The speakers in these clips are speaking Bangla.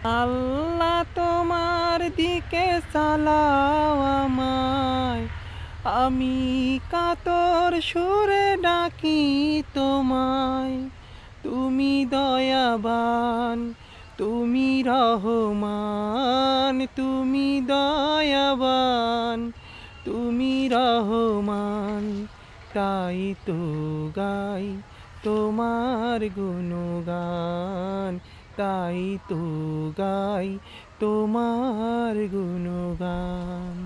আল্লাহ তোমার দিকে চালাও আমায়, আমি কাতর সুরে ডাকি তোমায়। তুমি দয়াবান, তুমি রহমান, তুমি দয়াবান, তুমি রহমান, তাই তো গাই তোমার গুণগান, তাই তো গাই তোমার গুণগান।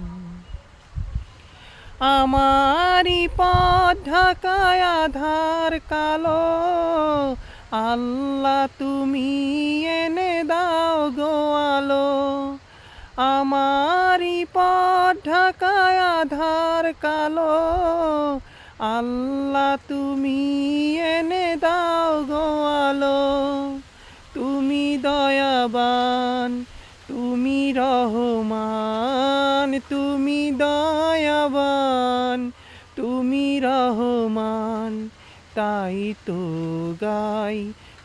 আমারি পথ ঢাকায় আধার কালো, আল্লাহ তুমি এনে দাও গো আলো। আমারি পথ ঢাকায় আধার কালো, আল্লাহ তুমি এনে দাও গো আলো। তুমি দয়াবান, তুমি রহমান, তুমি দয়াবান, তুমি রহমান, তাই তো গাই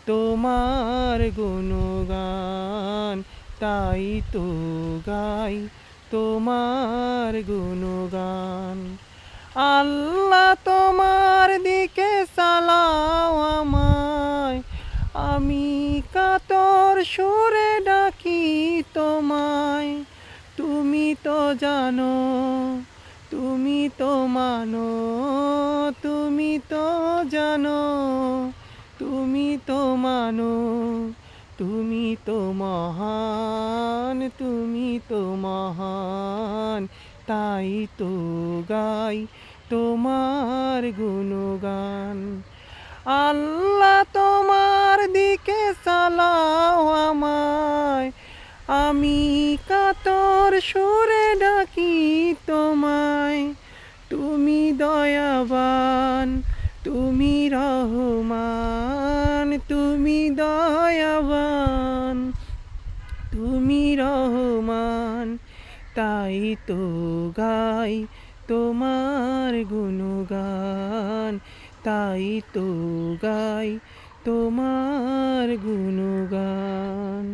তোমার গুণগান, তাই তো গাই তোমার গুণগান। আল্লাহ তোমার দিকে চালাও আমায়, আমি কাতর সুরে ডাকি তোমায়। তুমি তো জানো, তুমি তো মানো, তুমি তো জানো, তুমি তো মানো, তুমি তো মহান, তুমি তো মহান, তাই তো গাই তোমার গুণগান। আল্লাহ তোমার দিকে চালাও আমায়, আমি কাতর সুরে ডাকি তোমায়। তুমি দয়াবান, তুমি রহমান, তুমি দয়াবান, তুমি রহমান, তাই তো গাই তোমার গুণগান, তাই তো গাই তোমার গুণগান।